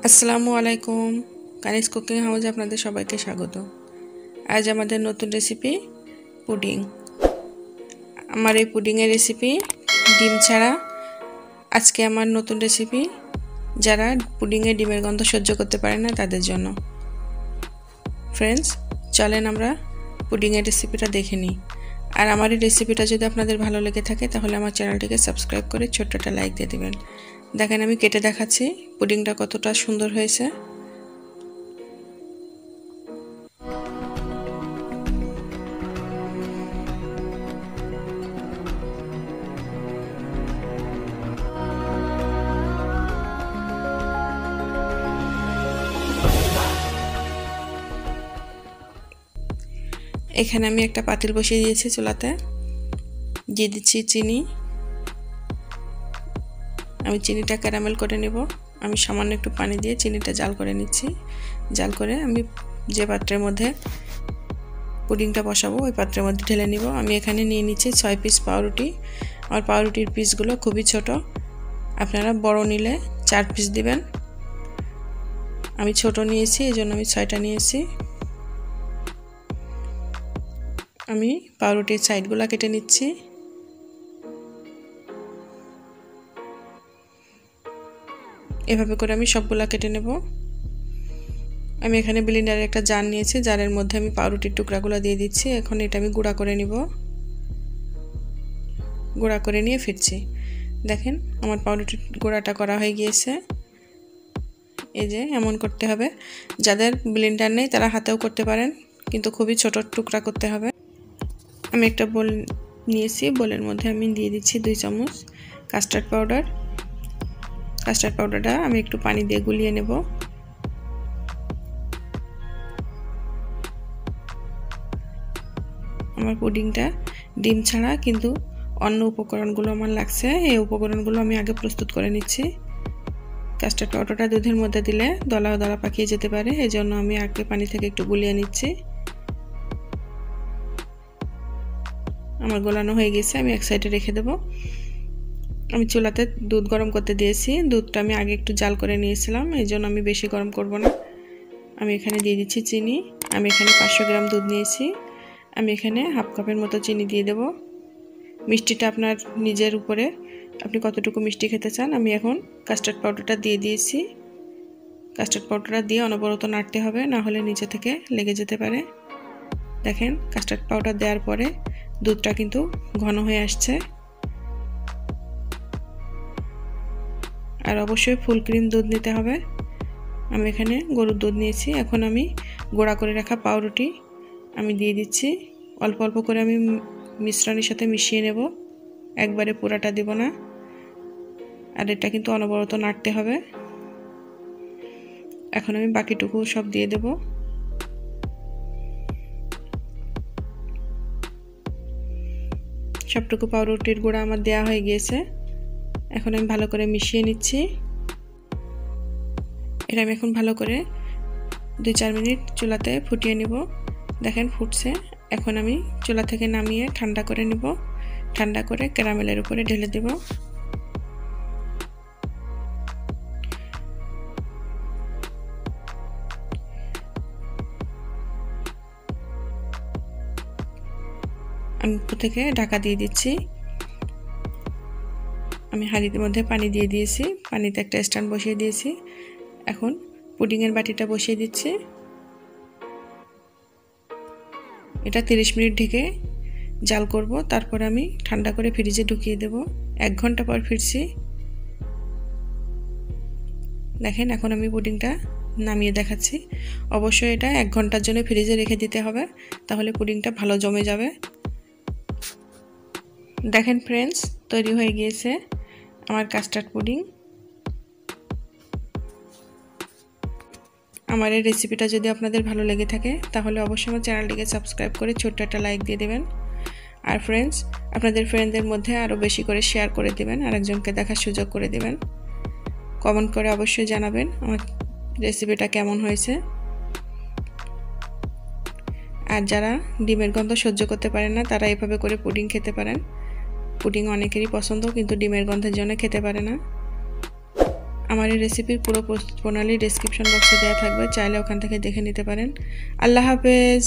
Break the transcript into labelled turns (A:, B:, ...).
A: আসসালামু আলাইকুম। কানিজ কুকিং হাউসে আপনাদের সবাইকে স্বাগত। আজ আমাদের নতুন রেসিপি পুডিং। আমার এই পুডিংয়ের রেসিপি ডিম ছাড়া। আজকে আমার নতুন রেসিপি যারা পুডিংয়ে ডিমের গন্ধ সহ্য করতে পারে না তাদের জন্য। ফ্রেন্ডস, চলেন আমরা পুডিংয়ের রেসিপিটা দেখে নিই। আর আমার এই রেসিপিটা যদি আপনাদের ভালো লেগে থাকে তাহলে আমার চ্যানেলটিকে সাবস্ক্রাইব করে ছোট্ট একটা লাইক দিয়ে দেবেন। দেখেন আমি কেটে দেখাচ্ছি পুডিংটা কতটা সুন্দর হয়েছে। এখানে আমি একটা পাতিল বসিয়ে দিয়েছি চুলাতে, দিয়ে দিচ্ছি চিনি। আমি চিনিটা ক্যারামেল করে নেব। আমি সামান্য একটু পানি দিয়ে চিনিটা জাল করে নিচ্ছি। জাল করে আমি যে পাত্রের মধ্যে পুডিংটা বসাবো ওই পাত্রের মধ্যে ঢেলে নিব। আমি এখানে নিয়ে নিচ্ছি 6 পিস পাউরুটি। আর পাউরুটির পিসগুলো খুবই ছোট, আপনারা বড় নিলে 4 পিস দিবেন। আমি ছোট নিয়েছি, এই জন্য আমি 6টা নিয়েছি। আমি পাউরুটির সাইডগুলো কেটে নিচ্ছি। এভাবে করে আমি সবগুলা কেটে নেব। আমি এখানে ব্লেন্ডারে একটা জার নিয়েছি, জারের মধ্যে আমি পাউরুটির টুকরাগুলো দিয়ে দিচ্ছি। এখন এটা আমি গুঁড়া করে নিব। গুঁড়া করে নিয়ে ফিরছি। দেখেন আমার পাউরুটির গুঁড়াটা করা হয়ে গিয়েছে। এই যে এমন করতে হবে। যাদের ব্লেন্ডার নেই তারা হাতেও করতে পারেন, কিন্তু খুবই ছোট টুকরা করতে হবে। আমি একটা বোল নিয়েছি, বোলের মধ্যে আমি দিয়ে দিচ্ছি 2 চামচ কাস্টার্ড পাউডার। কাস্টার্ড পাউডারটা আমি একটু পানি দিয়ে গুলিয়ে নেব। আমার পুডিংটা ডিম ছাড়া, কিন্তু অন্য উপকরণগুলো আমার লাগছে। এই উপকরণগুলো আমি আগে প্রস্তুত করে নিচ্ছি। কাস্টার্ড পাউডারটা দুধের মধ্যে দিলে দলা দলা পাকিয়ে যেতে পারে, এই জন্য আমি আগে পানি থেকে একটু গুলিয়ে নিচ্ছি। আমার গোলানো হয়ে গেছে, আমি এক সাইডে রেখে দেব। আমি চুলাতে দুধ গরম করতে দিয়েছি। দুধটা আমি আগে একটু জাল করে নিয়েছিলাম, এই জন্য আমি বেশি গরম করব না। আমি এখানে দিয়ে দিচ্ছি চিনি। আমি এখানে 500 গ্রাম দুধ নিয়েছি। আমি এখানে হাফ কাপের মতো চিনি দিয়ে দেব। মিষ্টিটা আপনার নিজের উপরে, আপনি কতটুকু মিষ্টি খেতে চান। আমি এখন কাস্টার্ড পাউডারটা দিয়ে দিয়েছি। কাস্টার্ড পাউডারটা দিয়ে অনবরত নাড়তে হবে, না হলে নিচে থেকে লেগে যেতে পারে। দেখেন কাস্টার্ড পাউডার দেওয়ার পরে দুধটা কিন্তু ঘন হয়ে আসছে। আর অবশ্যই ফুল ক্রিম দুধ নিতে হবে। আমি এখানে গরুর দুধ নিয়েছি। এখন আমি গুঁড়া করে রাখা পাউরুটি আমি দিয়ে দিচ্ছি। অল্প অল্প করে আমি মিশ্রণের সাথে মিশিয়ে নেব, একবারে পুরাটা দেব না। আর এটা কিন্তু অনবরত নাড়তে হবে। এখন আমি বাকিটুকু সব দিয়ে দেব। সবটুকু পাউরুটির গুঁড়া আমার দেওয়া হয়ে গিয়েছে। এখন আমি ভালো করে মিশিয়ে নিচ্ছি। এটা আমি এখন ভালো করে 2-4 মিনিট চুলাতে ফুটিয়ে নেব। দেখেন ফুটছে। এখন আমি চুলা থেকে নামিয়ে ঠান্ডা করে নেব। ঠান্ডা করে ক্যারামেলের উপরে ঢেলে দেব। আমি উপর থেকে ঢাকা দিয়ে দিচ্ছি। আমি হাঁড়ির মধ্যে পানি দিয়ে দিয়েছি, পানিতে একটা স্ট্যান্ড বসিয়ে দিয়েছি। এখন পুডিংয়ের বাটিটা বসিয়ে দিচ্ছি। এটা 30 মিনিট ঢেকে জাল করব, তারপর আমি ঠান্ডা করে ফ্রিজে ঢুকিয়ে দেব। 1 ঘন্টা পর ফিরছি। দেখেন এখন আমি পুডিংটা নামিয়ে দেখাচ্ছি। অবশ্যই এটা 1 ঘন্টার জন্য ফ্রিজে রেখে দিতে হবে, তাহলে পুডিংটা ভালো জমে যাবে। দেখেন ফ্রেন্ডস, তৈরি হয়ে গিয়েছে আমার কাস্টার্ড পুডিং। আমার এই রেসিপিটা যদি আপনাদের ভালো লেগে থাকে তাহলে অবশ্যই আমার চ্যানেলটিকে সাবস্ক্রাইব করে ছোট্ট একটা লাইক দিয়ে দেবেন। আর ফ্রেন্ডস, আপনাদের ফ্রেন্ডদের মধ্যে আরও বেশি করে শেয়ার করে দেবেন, আরেকজনকে দেখার সুযোগ করে দেবেন। কমেন্ট করে অবশ্যই জানাবেন আমার রেসিপিটা কেমন হয়েছে। আর যারা ডিমের গন্ধ সহ্য করতে পারেন না তারা এভাবে করে পুডিং খেতে পারেন। পুডিং অনেকেরই পছন্দ, কিন্তু ডিমের গন্ধের জন্য খেতে পারে না। আমার এই রেসিপির পুরো প্রস্তুত প্রণালী ডেসক্রিপশন বক্সে দেওয়া থাকবে, চাইলে ওখান থেকে দেখে নিতে পারেন। আল্লাহ হাফেজ।